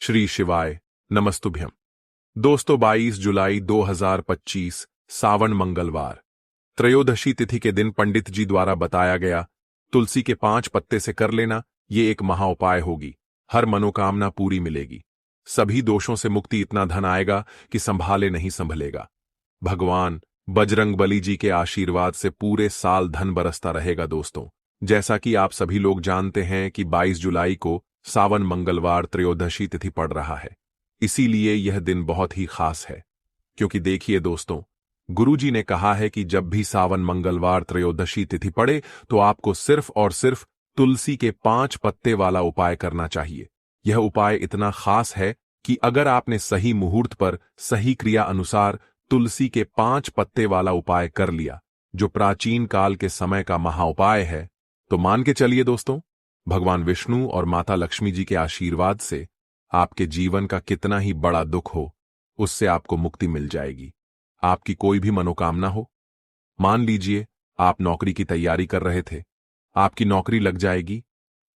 श्री शिवाय नमस्तुभ्यम। दोस्तों 22 जुलाई 2025 सावन मंगलवार त्रयोदशी तिथि के दिन पंडित जी द्वारा बताया गया तुलसी के 5 पत्ते से कर लेना ये एक महा उपाय होगी। हर मनोकामना पूरी मिलेगी, सभी दोषों से मुक्ति, इतना धन आएगा कि संभाले नहीं संभलेगा। भगवान बजरंगबली जी के आशीर्वाद से पूरे साल धन बरसता रहेगा। दोस्तों जैसा कि आप सभी लोग जानते हैं कि 22 जुलाई को सावन मंगलवार त्रयोदशी तिथि पड़ रहा है, इसीलिए यह दिन बहुत ही खास है। क्योंकि देखिए दोस्तों, गुरुजी ने कहा है कि जब भी सावन मंगलवार त्रयोदशी तिथि पड़े तो आपको सिर्फ और सिर्फ तुलसी के 5 पत्ते वाला उपाय करना चाहिए। यह उपाय इतना खास है कि अगर आपने सही मुहूर्त पर सही क्रिया अनुसार तुलसी के 5 पत्ते वाला उपाय कर लिया, जो प्राचीन काल के समय का महा उपाय है, तो मान के चलिए दोस्तों, भगवान विष्णु और माता लक्ष्मी जी के आशीर्वाद से आपके जीवन का कितना ही बड़ा दुख हो, उससे आपको मुक्ति मिल जाएगी। आपकी कोई भी मनोकामना हो, मान लीजिए आप नौकरी की तैयारी कर रहे थे, आपकी नौकरी लग जाएगी,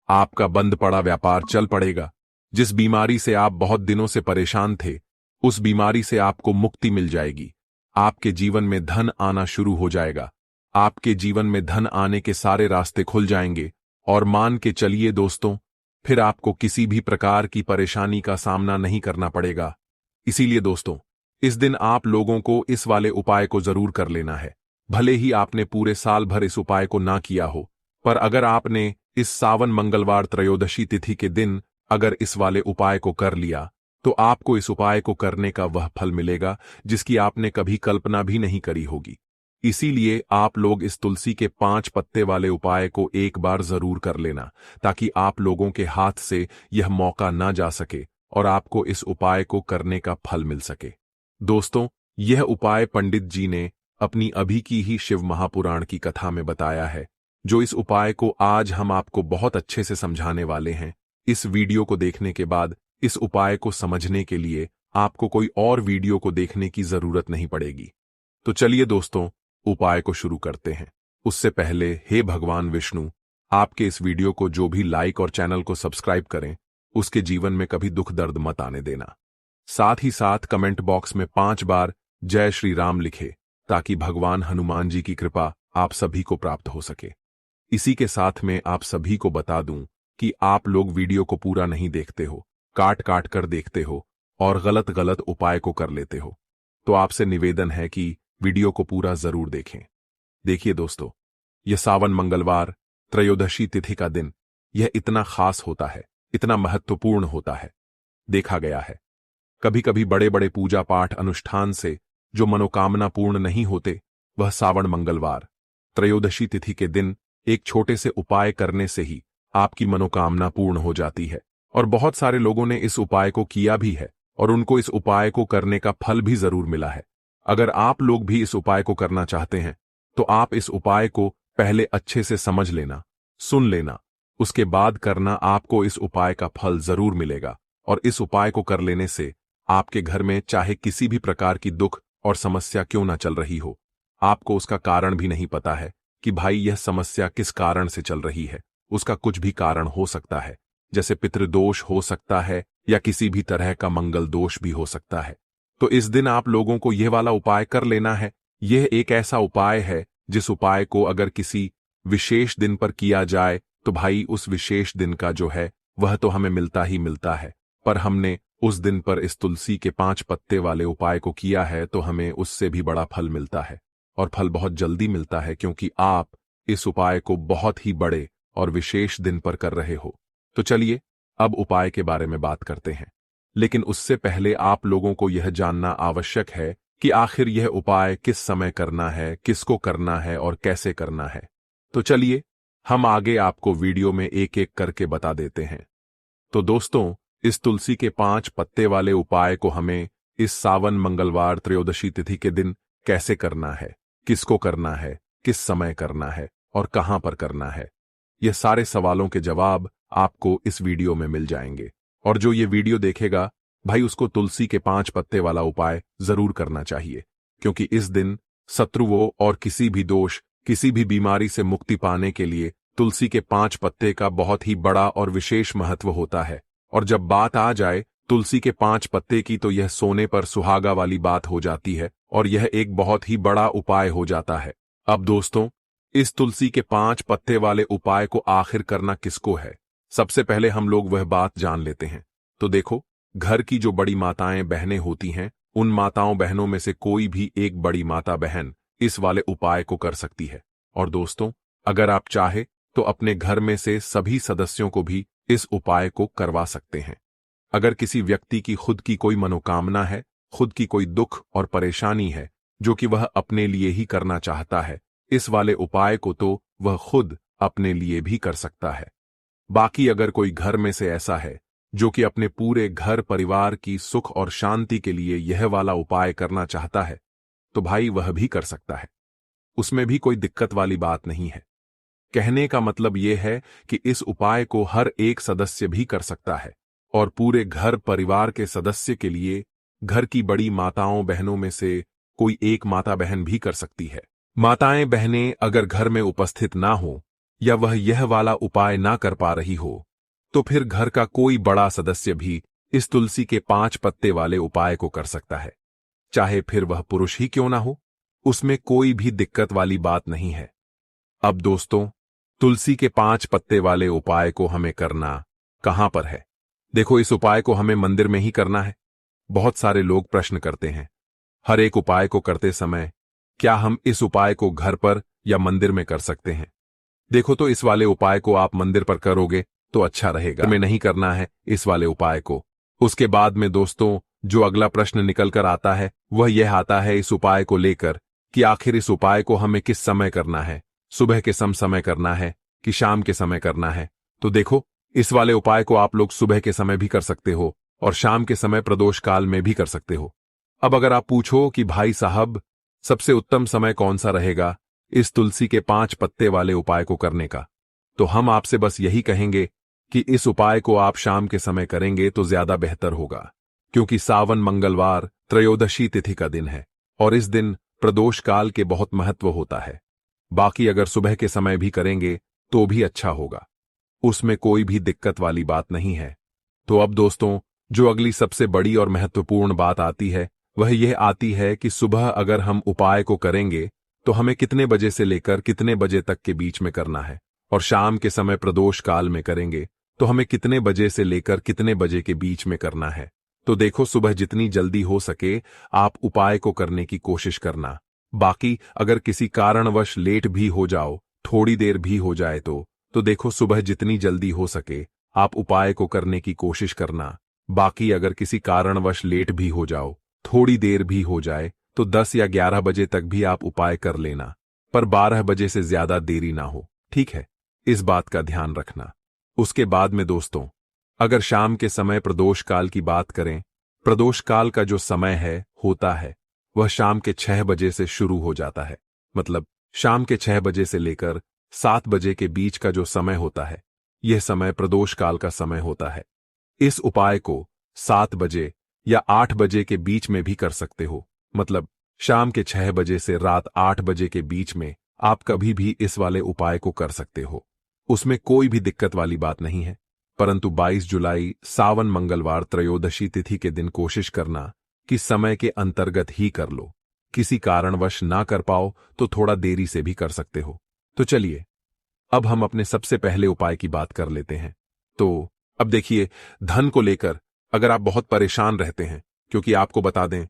आपका बंद पड़ा व्यापार चल पड़ेगा, जिस बीमारी से आप बहुत दिनों से परेशान थे उस बीमारी से आपको मुक्ति मिल जाएगी। आपके जीवन में धन आना शुरू हो जाएगा, आपके जीवन में धन आने के सारे रास्ते खुल जाएंगे। और मान के चलिए दोस्तों, फिर आपको किसी भी प्रकार की परेशानी का सामना नहीं करना पड़ेगा। इसीलिए दोस्तों, इस दिन आप लोगों को इस वाले उपाय को जरूर कर लेना है। भले ही आपने पूरे साल भर इस उपाय को ना किया हो, पर अगर आपने इस सावन मंगलवार त्रयोदशी तिथि के दिन अगर इस वाले उपाय को कर लिया, तो आपको इस उपाय को करने का वह फल मिलेगा जिसकी आपने कभी कल्पना भी नहीं करी होगी। इसीलिए आप लोग इस तुलसी के 5 पत्ते वाले उपाय को एक बार जरूर कर लेना, ताकि आप लोगों के हाथ से यह मौका ना जा सके और आपको इस उपाय को करने का फल मिल सके। दोस्तों, यह उपाय पंडित जी ने अपनी अभी की ही शिव महापुराण की कथा में बताया है, जो इस उपाय को आज हम आपको बहुत अच्छे से समझाने वाले हैं। इस वीडियो को देखने के बाद इस उपाय को समझने के लिए आपको कोई और वीडियो को देखने की जरूरत नहीं पड़ेगी। तो चलिए दोस्तों, उपाय को शुरू करते हैं। उससे पहले हे भगवान विष्णु, आपके इस वीडियो को जो भी लाइक और चैनल को सब्सक्राइब करें, उसके जीवन में कभी दुख दर्द मत आने देना। साथ ही साथ कमेंट बॉक्स में 5 बार जय श्री राम लिखे, ताकि भगवान हनुमान जी की कृपा आप सभी को प्राप्त हो सके। इसी के साथ में आप सभी को बता दूं कि आप लोग वीडियो को पूरा नहीं देखते हो, काट काट कर देखते हो और गलत गलत उपाय को कर लेते हो। तो आपसे निवेदन है कि वीडियो को पूरा जरूर देखें। देखिए दोस्तों, यह सावन मंगलवार त्रयोदशी तिथि का दिन यह इतना खास होता है, इतना महत्वपूर्ण होता है। देखा गया है कभी कभी बड़े बड़े पूजा पाठ अनुष्ठान से जो मनोकामना पूर्ण नहीं होते, वह सावन मंगलवार त्रयोदशी तिथि के दिन एक छोटे से उपाय करने से ही आपकी मनोकामना पूर्ण हो जाती है। और बहुत सारे लोगों ने इस उपाय को किया भी है और उनको इस उपाय को करने का फल भी जरूर मिला है। अगर आप लोग भी इस उपाय को करना चाहते हैं, तो आप इस उपाय को पहले अच्छे से समझ लेना, सुन लेना, उसके बाद करना। आपको इस उपाय का फल जरूर मिलेगा। और इस उपाय को कर लेने से आपके घर में चाहे किसी भी प्रकार की दुख और समस्या क्यों ना चल रही हो, आपको उसका कारण भी नहीं पता है कि भाई यह समस्या किस कारण से चल रही है। उसका कुछ भी कारण हो सकता है, जैसे पितृदोष हो सकता है या किसी भी तरह का मंगल दोष भी हो सकता है। तो इस दिन आप लोगों को यह वाला उपाय कर लेना है। यह एक ऐसा उपाय है जिस उपाय को अगर किसी विशेष दिन पर किया जाए तो भाई उस विशेष दिन का जो है वह तो हमें मिलता ही मिलता है। पर हमने उस दिन पर इस तुलसी के 5 पत्ते वाले उपाय को किया है तो हमें उससे भी बड़ा फल मिलता है, और फल बहुत जल्दी मिलता है, क्योंकि आप इस उपाय को बहुत ही बड़े और विशेष दिन पर कर रहे हो। तो चलिए अब उपाय के बारे में बात करते हैं। लेकिन उससे पहले आप लोगों को यह जानना आवश्यक है कि आखिर यह उपाय किस समय करना है, किसको करना है और कैसे करना है। तो चलिए हम आगे आपको वीडियो में एक एक करके बता देते हैं। तो दोस्तों, इस तुलसी के 5 पत्ते वाले उपाय को हमें इस सावन मंगलवार त्रयोदशी तिथि के दिन कैसे करना है, किसको करना है, किस समय करना है और कहां पर करना है, यह सारे सवालों के जवाब आपको इस वीडियो में मिल जाएंगे। और जो ये वीडियो देखेगा भाई, उसको तुलसी के 5 पत्ते वाला उपाय जरूर करना चाहिए, क्योंकि इस दिन शत्रुओं और किसी भी दोष, किसी भी बीमारी से मुक्ति पाने के लिए तुलसी के 5 पत्ते का बहुत ही बड़ा और विशेष महत्व होता है। और जब बात आ जाए तुलसी के 5 पत्ते की तो यह सोने पर सुहागा वाली बात हो जाती है और यह एक बहुत ही बड़ा उपाय हो जाता है। अब दोस्तों, इस तुलसी के 5 पत्ते वाले उपाय को आखिर करना किसको है, सबसे पहले हम लोग वह बात जान लेते हैं। तो देखो, घर की जो बड़ी माताएं बहनें होती हैं, उन माताओं बहनों में से कोई भी एक बड़ी माता बहन इस वाले उपाय को कर सकती है। और दोस्तों, अगर आप चाहे तो अपने घर में से सभी सदस्यों को भी इस उपाय को करवा सकते हैं। अगर किसी व्यक्ति की खुद की कोई मनोकामना है, खुद की कोई दुख और परेशानी है जो कि वह अपने लिए ही करना चाहता है, इस वाले उपाय को तो वह खुद अपने लिए भी कर सकता है। बाकी अगर कोई घर में से ऐसा है जो कि अपने पूरे घर परिवार की सुख और शांति के लिए यह वाला उपाय करना चाहता है, तो भाई वह भी कर सकता है। उसमें भी कोई दिक्कत वाली बात नहीं है। कहने का मतलब यह है कि इस उपाय को हर एक सदस्य भी कर सकता है और पूरे घर परिवार के सदस्य के लिए घर की बड़ी माताओं बहनों में से कोई एक माता बहन भी कर सकती है। माताएं बहनें अगर घर में उपस्थित ना हो या वह यह वाला उपाय ना कर पा रही हो, तो फिर घर का कोई बड़ा सदस्य भी इस तुलसी के 5 पत्ते वाले उपाय को कर सकता है, चाहे फिर वह पुरुष ही क्यों ना हो। उसमें कोई भी दिक्कत वाली बात नहीं है। अब दोस्तों, तुलसी के 5 पत्ते वाले उपाय को हमें करना कहां पर है? देखो, इस उपाय को हमें मंदिर में ही करना है। बहुत सारे लोग प्रश्न करते हैं, हर एक उपाय को करते समय क्या हम इस उपाय को घर पर या मंदिर में कर सकते हैं? देखो, तो इस वाले उपाय को आप मंदिर पर करोगे तो अच्छा रहेगा। हमें नहीं करना है इस वाले उपाय को। उसके बाद में दोस्तों, जो अगला प्रश्न निकल कर आता है वह यह आता है इस उपाय को लेकर कि आखिर इस उपाय को हमें किस समय करना है, सुबह के समय करना है कि शाम के समय करना है? तो देखो, इस वाले उपाय को आप लोग सुबह के समय भी कर सकते हो और शाम के समय प्रदोष काल में भी कर सकते हो। अब अगर आप पूछो कि भाई साहब, सबसे उत्तम समय कौन सा रहेगा इस तुलसी के 5 पत्ते वाले उपाय को करने का, तो हम आपसे बस यही कहेंगे कि इस उपाय को आप शाम के समय करेंगे तो ज्यादा बेहतर होगा, क्योंकि सावन मंगलवार त्रयोदशी तिथि का दिन है और इस दिन प्रदोष काल के बहुत महत्व होता है। बाकी अगर सुबह के समय भी करेंगे तो भी अच्छा होगा, उसमें कोई भी दिक्कत वाली बात नहीं है। तो अब दोस्तों, जो अगली सबसे बड़ी और महत्वपूर्ण बात आती है वह यह आती है कि सुबह अगर हम उपाय को करेंगे तो हमें कितने बजे से लेकर कितने बजे तक के बीच में करना है, और शाम के समय प्रदोष काल में करेंगे तो हमें कितने बजे से लेकर कितने बजे के बीच में करना है। तो देखो, सुबह जितनी जल्दी हो सके आप उपाय को करने की कोशिश करना। बाकी अगर किसी कारणवश लेट भी हो जाओ, थोड़ी देर भी हो जाए तो देखो, सुबह जितनी जल्दी हो सके आप उपाय को करने की कोशिश करना। बाकी अगर किसी कारणवश लेट भी हो जाओ, थोड़ी देर भी हो जाए, तो 10 या 11 बजे तक भी आप उपाय कर लेना, पर 12 बजे से ज्यादा देरी ना हो, ठीक है? इस बात का ध्यान रखना। उसके बाद में दोस्तों, अगर शाम के समय प्रदोष काल की बात करें, प्रदोष काल का जो समय होता है वह शाम के 6 बजे से शुरू हो जाता है। मतलब शाम के 6 बजे से लेकर 7 बजे के बीच का जो समय होता है, यह समय प्रदोष काल का समय होता है। इस उपाय को 7 बजे या 8 बजे के बीच में भी कर सकते हो। मतलब शाम के 6 बजे से रात 8 बजे के बीच में आप कभी भी इस वाले उपाय को कर सकते हो, उसमें कोई भी दिक्कत वाली बात नहीं है। परंतु 22 जुलाई सावन मंगलवार त्रयोदशी तिथि के दिन कोशिश करना कि समय के अंतर्गत ही कर लो। किसी कारणवश ना कर पाओ तो थोड़ा देरी से भी कर सकते हो। तो चलिए, अब हम अपने सबसे पहले उपाय की बात कर लेते हैं। तो अब देखिए, धन को लेकर अगर आप बहुत परेशान रहते हैं, क्योंकि आपको बता दें,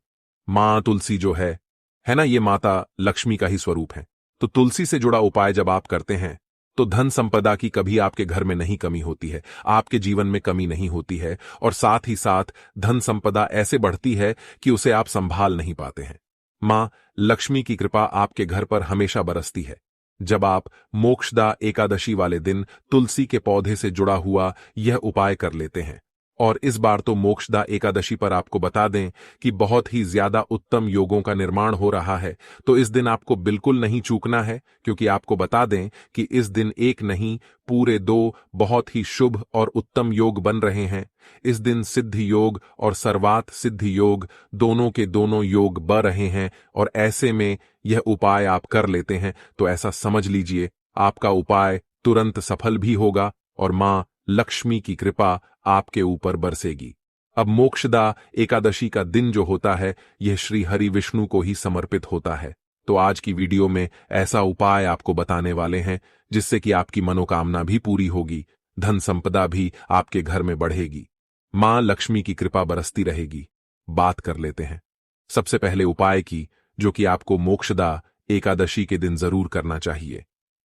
मां तुलसी जो है ना, ये माता लक्ष्मी का ही स्वरूप है। तो तुलसी से जुड़ा उपाय जब आप करते हैं तो धन संपदा की कभी आपके घर में नहीं कमी होती है, आपके जीवन में कमी नहीं होती है, और साथ ही साथ धन संपदा ऐसे बढ़ती है कि उसे आप संभाल नहीं पाते हैं। मां लक्ष्मी की कृपा आपके घर पर हमेशा बरसती है। जब आप मोक्षदा एकादशी वाले दिन तुलसी के पौधे से जुड़ा हुआ यह उपाय कर लेते हैं, और इस बार तो मोक्षदा एकादशी पर आपको बता दें कि बहुत ही ज्यादा उत्तम योगों का निर्माण हो रहा है, तो इस दिन आपको बिल्कुल नहीं चूकना है, क्योंकि आपको बता दें कि इस दिन एक नहीं पूरे 2 बहुत ही शुभ और उत्तम योग बन रहे हैं। इस दिन सिद्धि योग और सर्वात सिद्धि योग दोनों के दोनों योग बन रहे हैं, और ऐसे में यह उपाय आप कर लेते हैं तो ऐसा समझ लीजिए आपका उपाय तुरंत सफल भी होगा और मां लक्ष्मी की कृपा आपके ऊपर बरसेगी। अब मोक्षदा एकादशी का दिन जो होता है यह श्री हरि विष्णु को ही समर्पित होता है। तो आज की वीडियो में ऐसा उपाय आपको बताने वाले हैं जिससे कि आपकी मनोकामना भी पूरी होगी, धन संपदा भी आपके घर में बढ़ेगी, मां लक्ष्मी की कृपा बरसती रहेगी। बात कर लेते हैं सबसे पहले उपाय की, जो कि आपको मोक्षदा एकादशी के दिन जरूर करना चाहिए,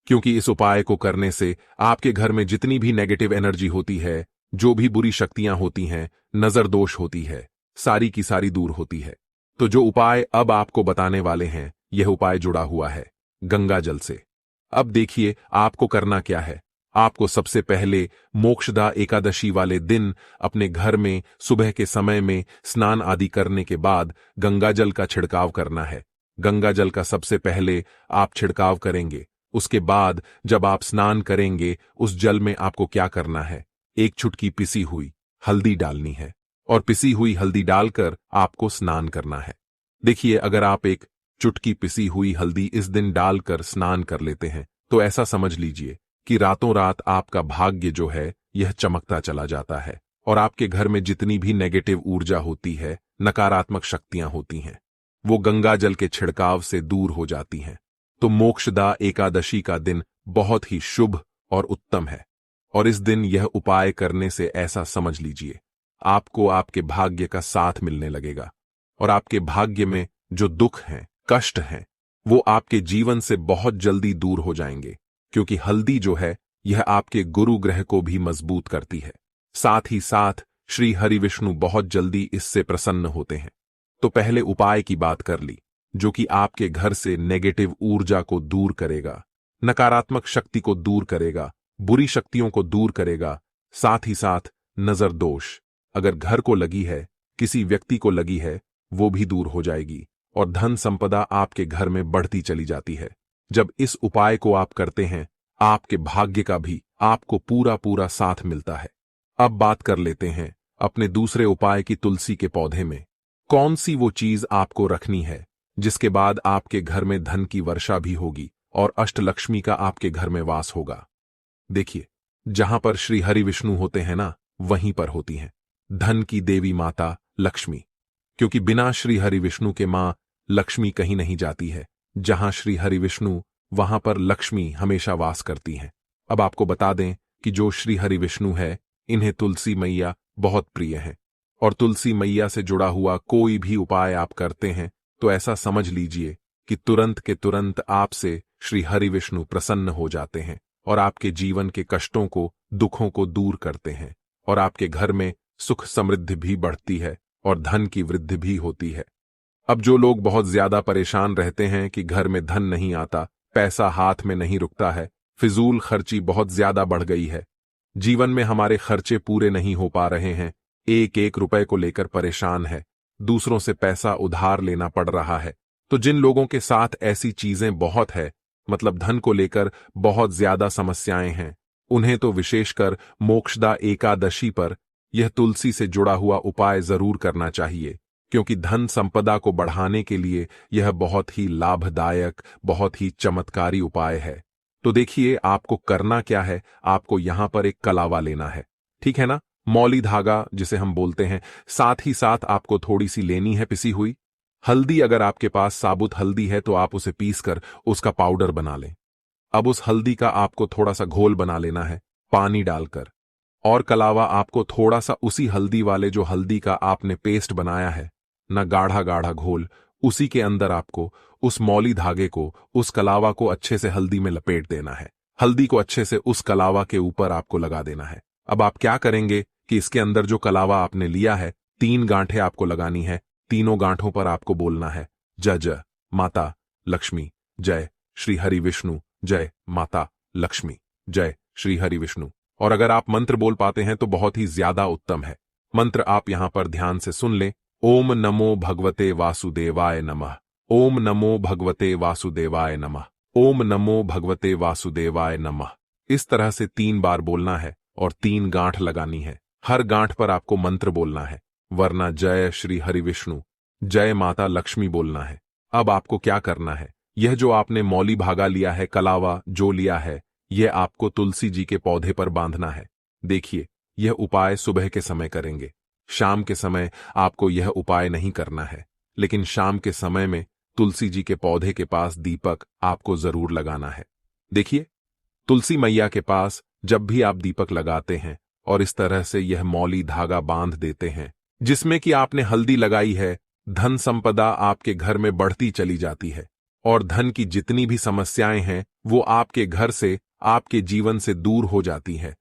क्योंकि इस उपाय को करने से आपके घर में जितनी भी नेगेटिव एनर्जी होती है, जो भी बुरी शक्तियां होती हैं, नजर दोष होती है, सारी की सारी दूर होती है। तो जो उपाय अब आपको बताने वाले हैं, यह उपाय जुड़ा हुआ है गंगा जल से। अब देखिए आपको करना क्या है। आपको सबसे पहले मोक्षदा एकादशी वाले दिन अपने घर में सुबह के समय में स्नान आदि करने के बाद गंगा जल का छिड़काव करना है। गंगा जल का सबसे पहले आप छिड़काव करेंगे। उसके बाद जब आप स्नान करेंगे, उस जल में आपको क्या करना है, एक चुटकी पिसी हुई हल्दी डालनी है और पिसी हुई हल्दी डालकर आपको स्नान करना है। देखिए, अगर आप एक चुटकी पिसी हुई हल्दी इस दिन डालकर स्नान कर लेते हैं तो ऐसा समझ लीजिए कि रातों रात आपका भाग्य जो है यह चमकता चला जाता है और आपके घर में जितनी भी नेगेटिव ऊर्जा होती है, नकारात्मक शक्तियां होती हैं, वो गंगा जल के छिड़काव से दूर हो जाती हैं। तो मोक्षदा एकादशी का दिन बहुत ही शुभ और उत्तम है और इस दिन यह उपाय करने से ऐसा समझ लीजिए आपको आपके भाग्य का साथ मिलने लगेगा और आपके भाग्य में जो दुख हैं, कष्ट हैं, वो आपके जीवन से बहुत जल्दी दूर हो जाएंगे, क्योंकि हल्दी जो है यह आपके गुरु ग्रह को भी मजबूत करती है। साथ ही साथ श्री हरि विष्णु बहुत जल्दी इससे प्रसन्न होते हैं। तो पहले उपाय की बात कर ली, जो कि आपके घर से नेगेटिव ऊर्जा को दूर करेगा, नकारात्मक शक्ति को दूर करेगा, बुरी शक्तियों को दूर करेगा। साथ ही साथ नजर दोष अगर घर को लगी है, किसी व्यक्ति को लगी है, वो भी दूर हो जाएगी और धन संपदा आपके घर में बढ़ती चली जाती है। जब इस उपाय को आप करते हैं, आपके भाग्य का भी आपको पूरा पूरा साथ मिलता है। अब बात कर लेते हैं अपने दूसरे उपाय की, तुलसी के पौधे में कौन सी वो चीज आपको रखनी है जिसके बाद आपके घर में धन की वर्षा भी होगी और अष्टलक्ष्मी का आपके घर में वास होगा। देखिए, जहां पर श्री हरि विष्णु होते हैं ना, वहीं पर होती हैं धन की देवी माता लक्ष्मी, क्योंकि बिना श्री हरि विष्णु के मां लक्ष्मी कहीं नहीं जाती है। जहां श्री हरि विष्णु, वहां पर लक्ष्मी हमेशा वास करती हैं। अब आपको बता दें कि जो श्री हरि विष्णु है, इन्हें तुलसी मैया बहुत प्रिय है और तुलसी मैया से जुड़ा हुआ कोई भी उपाय आप करते हैं तो ऐसा समझ लीजिए कि तुरंत के तुरंत आपसे श्री हरि विष्णु प्रसन्न हो जाते हैं और आपके जीवन के कष्टों को, दुखों को दूर करते हैं और आपके घर में सुख समृद्धि भी बढ़ती है और धन की वृद्धि भी होती है। अब जो लोग बहुत ज्यादा परेशान रहते हैं कि घर में धन नहीं आता, पैसा हाथ में नहीं रुकता है, फिजूल खर्ची बहुत ज्यादा बढ़ गई है, जीवन में हमारे खर्चे पूरे नहीं हो पा रहे हैं, एक एक रुपए को लेकर परेशान है, दूसरों से पैसा उधार लेना पड़ रहा है, तो जिन लोगों के साथ ऐसी चीजें बहुत है, मतलब धन को लेकर बहुत ज्यादा समस्याएं हैं, उन्हें तो विशेषकर मोक्षदा एकादशी पर यह तुलसी से जुड़ा हुआ उपाय जरूर करना चाहिए, क्योंकि धन संपदा को बढ़ाने के लिए यह बहुत ही लाभदायक, बहुत ही चमत्कारी उपाय है। तो देखिए आपको करना क्या है। आपको यहां पर एक कलावा लेना है, ठीक है ना, मौली धागा जिसे हम बोलते हैं। साथ ही साथ आपको थोड़ी सी लेनी है पिसी हुई हल्दी। अगर आपके पास साबुत हल्दी है तो आप उसे पीसकर उसका पाउडर बना लें। अब उस हल्दी का आपको थोड़ा सा घोल बना लेना है पानी डालकर, और कलावा आपको थोड़ा सा उसी हल्दी वाले जो हल्दी का आपने पेस्ट बनाया है ना, गाढ़ा गाढ़ा घोल, उसी के अंदर आपको उस मौली धागे को, उस कलावा को अच्छे से हल्दी में लपेट देना है। हल्दी को अच्छे से उस कलावा के ऊपर आपको लगा देना है। अब आप क्या करेंगे कि इसके अंदर जो कलावा आपने लिया है, 3 गांठें आपको लगानी है। तीनों गांठों पर आपको बोलना है जय जय माता लक्ष्मी, जय श्री हरि विष्णु, जय माता लक्ष्मी, जय श्री हरि विष्णु। और अगर आप मंत्र बोल पाते हैं तो बहुत ही ज्यादा उत्तम है। मंत्र आप यहां पर ध्यान से सुन लें। ओम नमो भगवते वासुदेवाय नमः, ओम नमो भगवते वासुदेवाय नमः, ओम नमो भगवते वासुदेवाय नमः। इस तरह से 3 बार बोलना है और 3 गांठ लगानी है। हर गांठ पर आपको मंत्र बोलना है, वरना जय श्री हरि विष्णु, जय माता लक्ष्मी बोलना है। अब आपको क्या करना है, यह जो आपने मौली भागा लिया है, कलावा जो लिया है, यह आपको तुलसी जी के पौधे पर बांधना है। देखिए, यह उपाय सुबह के समय करेंगे। शाम के समय आपको यह उपाय नहीं करना है, लेकिन शाम के समय में तुलसी जी के पौधे के पास दीपक आपको जरूर लगाना है। देखिए, तुलसी मैया के पास जब भी आप दीपक लगाते हैं और इस तरह से यह मौली धागा बांध देते हैं जिसमें कि आपने हल्दी लगाई है, धन संपदा आपके घर में बढ़ती चली जाती है और धन की जितनी भी समस्याएं हैं वो आपके घर से, आपके जीवन से दूर हो जाती हैं।